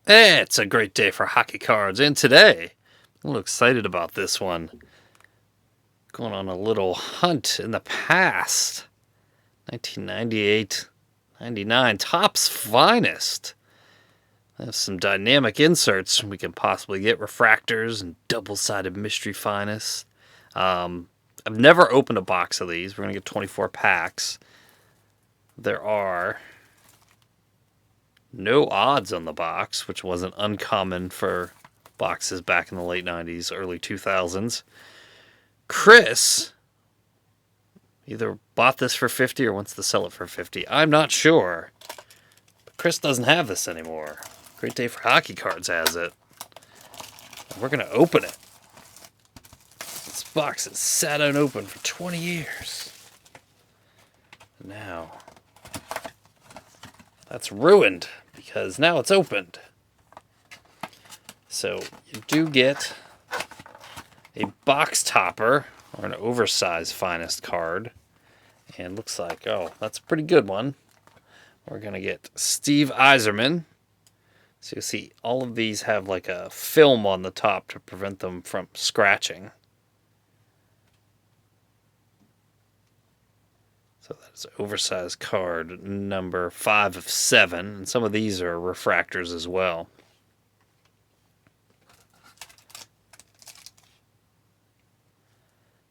It's a great day for hockey cards, and today, I'm a little excited about this one. Going on a little hunt in the past. 1998, 99, Topps Finest. I have some dynamic inserts. We can possibly get refractors and double-sided mystery finest. I've never opened a box of these. We're going to get 24 packs. There are no odds on the box, which wasn't uncommon for boxes back in the late 90s, early 2000s. Kris either bought this for 50 or wants to sell it for 50. I'm not sure. But Kris doesn't have this anymore. Great Day for Hockey Cards has it. And we're going to open it. This box has sat unopened for 20 years. Now, that's ruined because now it's opened. So you do get a box topper or an oversized finest card. And looks like, oh, that's a pretty good one. We're going to get Steve Yzerman. So you see all of these have like a film on the top to prevent them from scratching. So that's oversized card number 5 of 7. And some of these are refractors as well.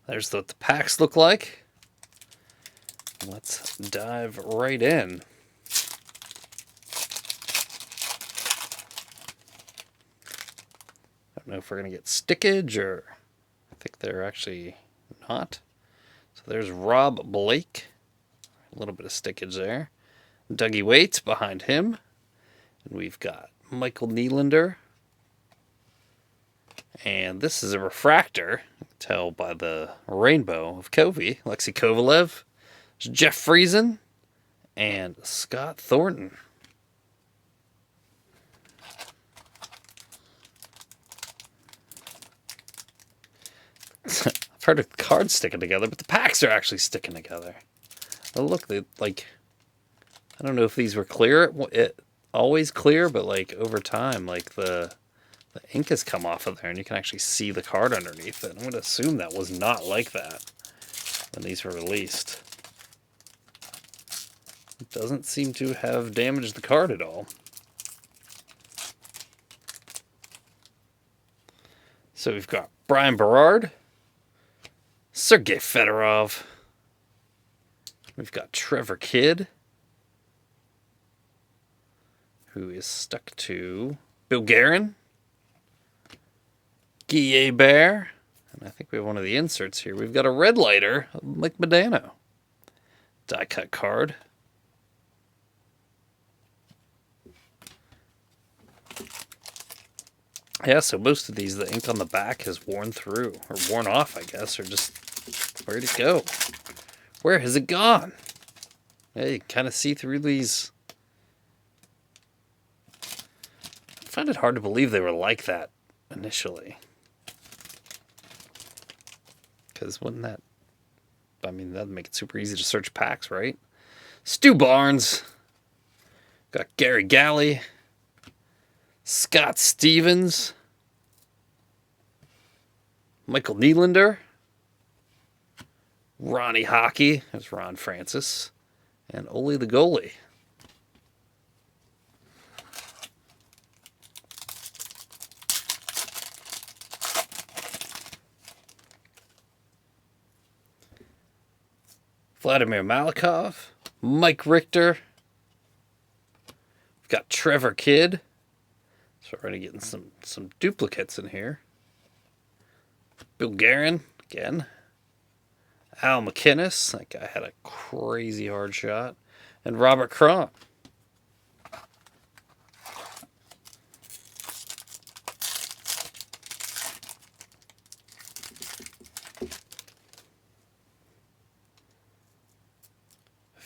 There's what the packs look like. Let's dive right in. I don't know if we're going to get stickage or I think they're actually not. So there's Rob Blake. A little bit of stickage there. Dougie Waits behind him. And we've got Michael Nylander. And this is a refractor. You can tell by the rainbow of Covey. Alexei Kovalev. There's Jeff Friesen. And Scott Thornton. I've heard of cards sticking together, but the packs are actually sticking together. Oh, look, they, like, I don't know if these were clear, always clear, but like over time, like the ink has come off of there and you can actually see the card underneath it. I'm going to assume that was not like that when these were released. It doesn't seem to have damaged the card at all. So we've got Brian Berard, Sergei Fedorov, we've got Trevor Kidd, who is stuck to Bill Guerin, Guy Bear, and I think we have one of the inserts here. We've got a red lighter, Mike Modano. Die cut card. Yeah, so most of these, the ink on the back has worn through, or worn off, I guess, or just, where'd it go? Where has it gone? Yeah, you can kind of see through these. I find it hard to believe they were like that initially. Because wouldn't that, I mean, that'd make it super easy to search packs, right? Stu Barnes. Got Gary Galley. Scott Stevens. Michael Nylander. Ronnie Hockey. There's Ron Francis. And Ole the goalie. Vladimir Malikov. Mike Richter. We've got Trevor Kidd. So we're already getting some duplicates in here. Bill Guerin, again. Al McInnes, that guy had a crazy hard shot. And Robert Cron.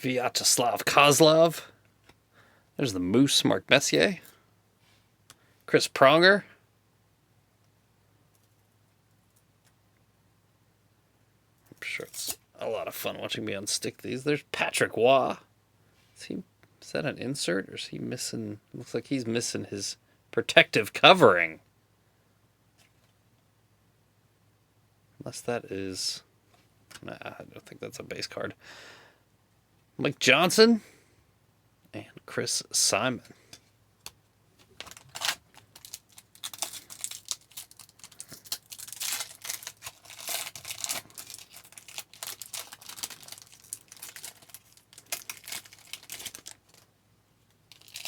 Vyacheslav Kozlov. There's the Moose, Mark Messier. Chris Pronger. I'm sure it's a lot of fun watching me unstick these. There's Patrick Waugh. Is that an insert or is he missing? Looks like he's missing his Protective covering. Unless that is... Nah, I don't think that's a base card. Mike Johnson and Chris Simon.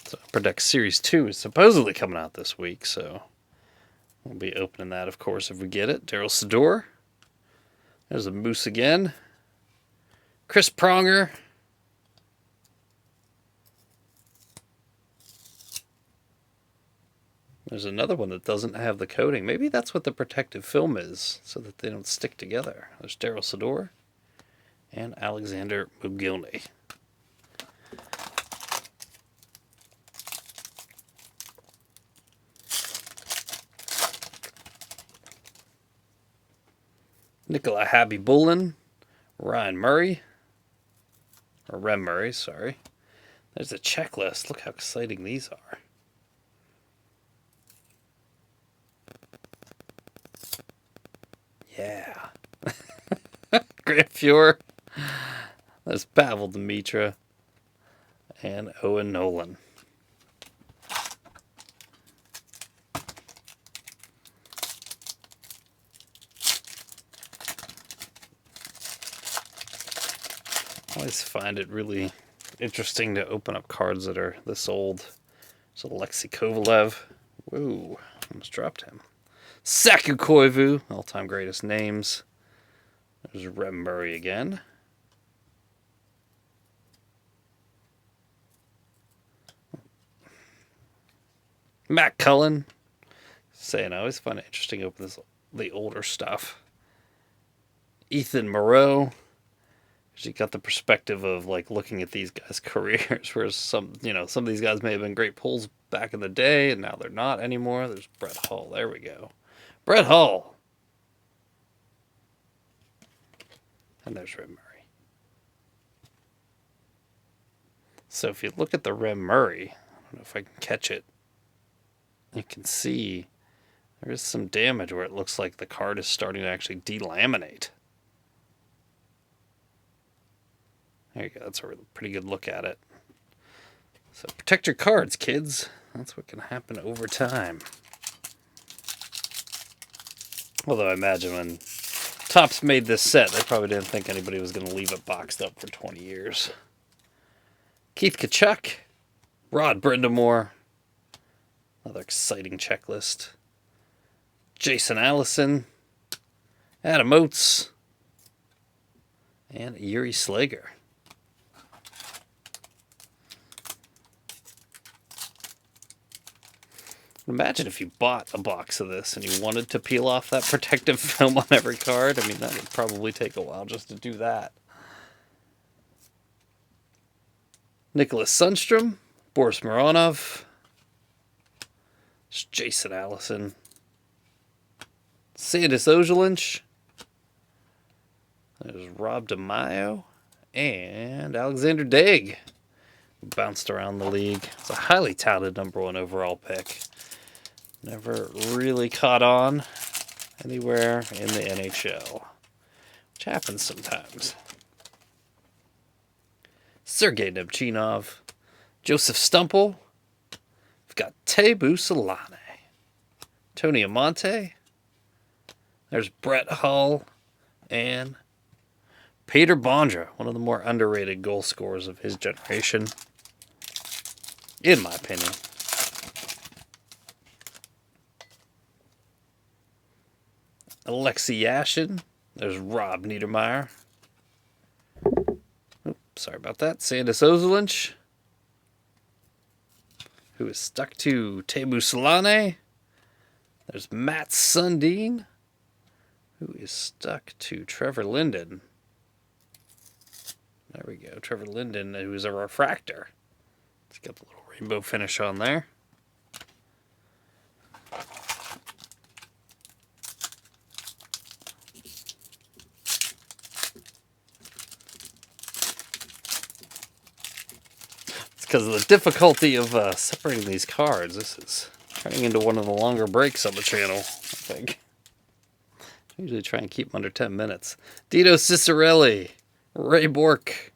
So Upper Deck Series 2 is supposedly coming out this week, so we'll be opening that, of course, if we get it. Daryl Sador. There's a Moose again. Chris Pronger. There's another one that doesn't have the coating. Maybe that's what the protective film is, so that they don't stick together. There's Daryl Sador and Alexander Mogilny. Nikolai Habibulin, Ryan Murray, or Rem Murray, sorry. There's a checklist. Look how exciting these are. Yeah. Grant Fuhr. There's Pavel Demitra and Owen Nolan. I always find it really interesting to open up cards that are this old. So Alexei Kovalev. Whoa, almost dropped him. Saku Koivu, all-time greatest names. There's Rem Murray again. Matt Cullen. Saying I always find it interesting to open the older stuff. Ethan Moreau. You got the perspective of like looking at these guys' careers, whereas some of these guys may have been great pulls back in the day, and now they're not anymore. There's Brett Hull. There we go. Brett Hull. And there's Rem Murray. So if you look at the Rem Murray, I don't know if I can catch it, you can see there is some damage where it looks like the card is starting to actually delaminate. There you go. That's a pretty good look at it. So protect your cards, kids. That's what can happen over time. Although I imagine when Topps made this set, they probably didn't think anybody was going to leave it boxed up for 20 years. Keith Kachuk. Rod Brindamore. Another exciting checklist. Jason Allison. Adam Oates. And Yuri Slager. Imagine if you bought a box of this and you wanted to peel off that protective film on every card. I mean, that would probably take a while just to do that. Nicholas Sundstrom, Boris Mironov, Jason Allison, Sandis Ojelinch, there's Rob DeMaio, and Alexander Daig, who bounced around the league. It's a highly touted #1 overall pick. Never really caught on anywhere in the NHL, which happens sometimes. Sergei Nebchinov, Joseph Stumple. We've got Tebu Solane, Tony Amonte. There's Brett Hull and Peter Bondra, one of the more underrated goal scorers of his generation, in my opinion. Alexei Yashin. There's Rob Niedermeyer. Oops, sorry about that. Sandis Ozelinch, who is stuck to Tebu Solane. There's Matt Sundin, who is stuck to Trevor Linden. There we go. Trevor Linden, who is a refractor. It's got the little rainbow finish on there. Because of the difficulty of separating these cards. This is Turning into one of the longer breaks on the channel, I think. I usually try and keep them under 10 minutes. Dino Cicerelli. Ray Bork.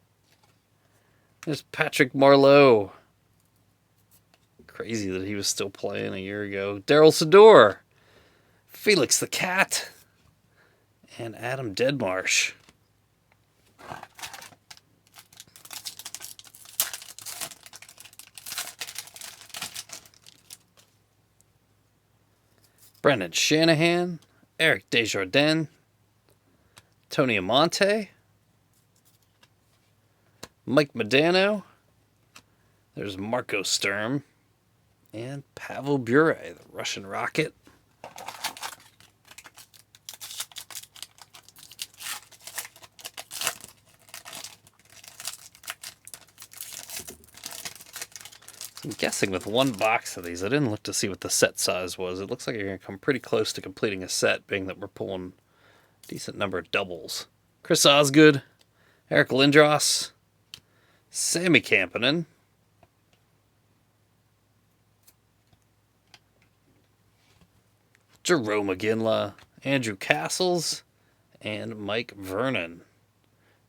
There's Patrick Marleau. Crazy that he was still playing a year ago. Daryl Sador. Felix the Cat. And Adam Deadmarsh. Brendan Shanahan. Eric Desjardins. Tony Amonte. Mike Modano. There's Marco Sturm. And Pavel Bure, the Russian Rocket. I'm guessing with one box of these, I didn't look to see what the set size was. It looks like you're going to come pretty close to completing a set, being that we're pulling a decent number of doubles. Chris Osgood, Eric Lindros, Sammy Kampanen, Jerome Iginla, Andrew Castles, and Mike Vernon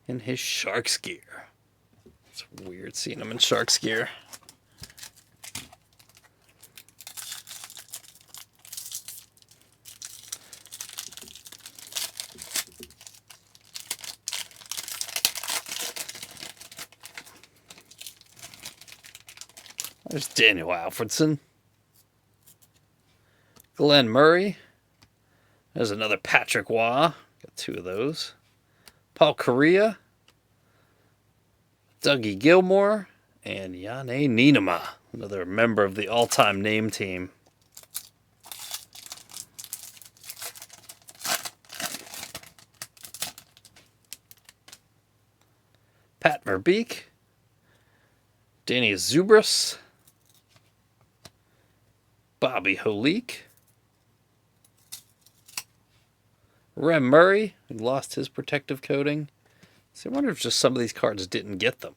in his Sharks gear. It's weird seeing him in Sharks gear. There's Daniel Alfredson. Glenn Murray. There's another Patrick Waugh. Got two of those. Paul Correa. Dougie Gilmore. And Janne Niinema. Another member of the all-time name team. Pat Verbeek. Danny Zubras. Bobby Holik. Rem Murray, who lost his protective coating. So I wonder if just some of these cards didn't get them.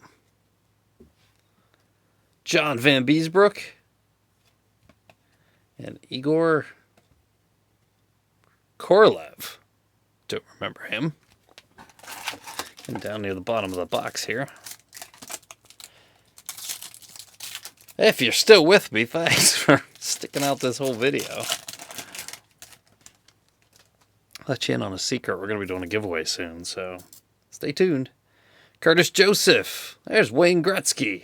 John Van Beesbrook. And Igor Korolev. Don't remember him. And down near the bottom of the box here. If you're still with me, thanks for sticking out this whole video. I'll let you in on a secret. We're going to be doing a giveaway soon, so stay tuned. Curtis Joseph. There's Wayne Gretzky.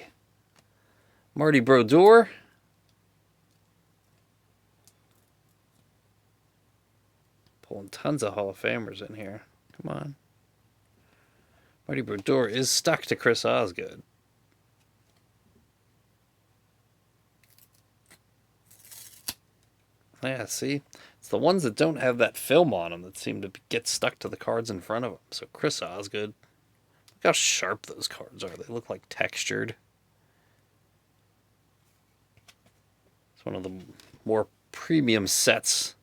Marty Brodeur. Pulling tons of Hall of Famers in here. Come on. Marty Brodeur is stuck to Chris Osgood. Yeah, see? It's the ones that don't have that film on them that seem to get stuck to the cards in front of them. So Chris Osgood. Look how sharp those cards are. They look like textured. It's one of the more premium sets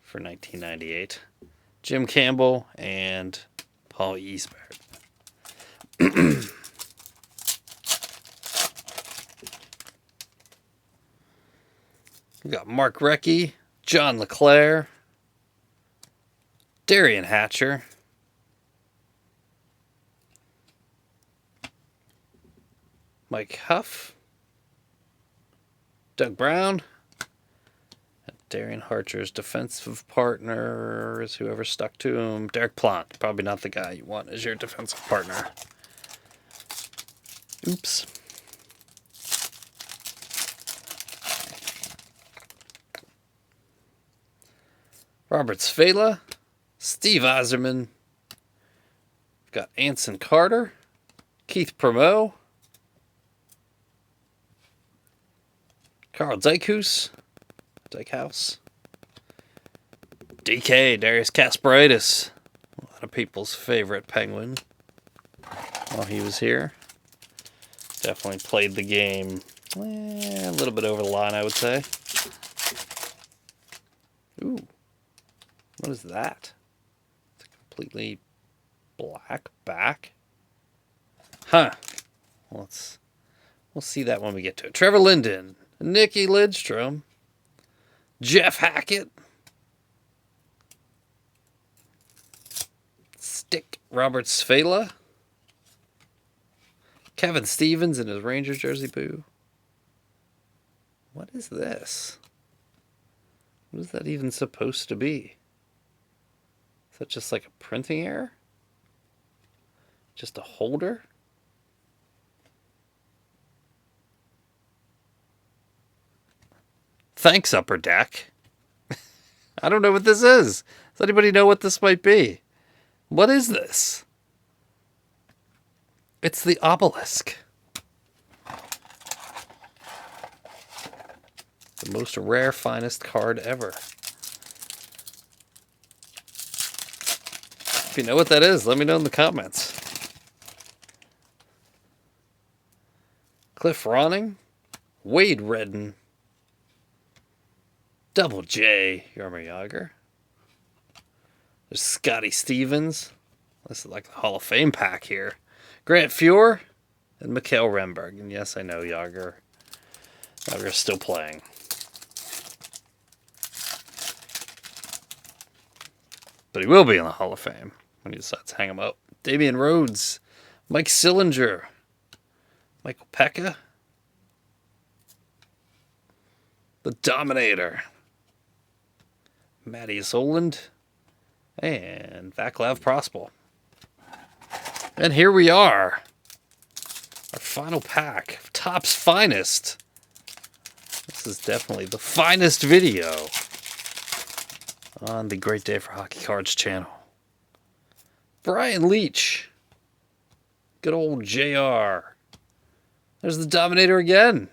for 1998. Jim Campbell and Paul Eastberg. We got Mark Recchi, John LeClaire, Darian Hatcher, Mike Huff, Doug Brown, and Darian Harcher's defensive partner is whoever stuck to him. Derek Plant, probably not the guy you want as your defensive partner. Oops. Robert Svela, Steve Yzerman, got Anson Carter, Keith Primeau, Carl Dykhouse, DK, Darius Kasparaitis, a lot of people's favorite Penguin while he was here. Definitely played the game a little bit over the line, I would say. Ooh. What is that? It's a completely black back. Huh. We'll see that when we get to it. Trevor Linden, Nicky Lidstrom, Jeff Hackett. Stick Robert Svela. Kevin Stevens in his Rangers jersey, boo. What is this? What is that even supposed to be? Is that just like a printing error? Just a holder? Thanks, Upper Deck. I don't know what this is. Does anybody know what this might be? What is this? It's the obelisk. The most rare, finest card ever. If you know what that is, let me know in the comments. Cliff Ronning. Wade Redden. Double J, Yarmer Yager. There's Scotty Stevens. This is like the Hall of Fame pack here. Grant Fuhr and Mikhail Remberg. And yes, I know Yager's still playing. But he will be in the Hall of Fame when he decides to hang him up. Damian Rhodes, Mike Sillinger, Michael Pekka, the Dominator, Mattias Oland, and Vaclav Prospal. And here we are. Our final pack. Topps Finest. This is definitely the finest video on the Great Day for Hockey Cards channel. Brian Leach. Good old JR. There's the Dominator again.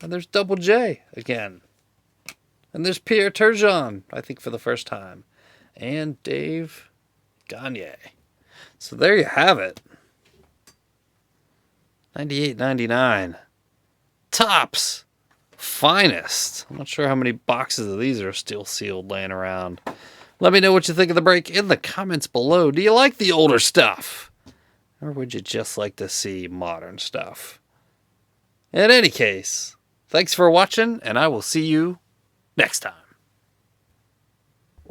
And there's Double J again. And there's Pierre Turgeon, I think for the first time. And Dave Gagne. So there you have it. 98.99. Topps Finest. I'm not sure how many boxes of these are still sealed laying around. Let me know what you think of the break in the comments below. Do you like the older stuff? Or would you just like to see modern stuff? In any case, thanks for watching, and I will see you next time.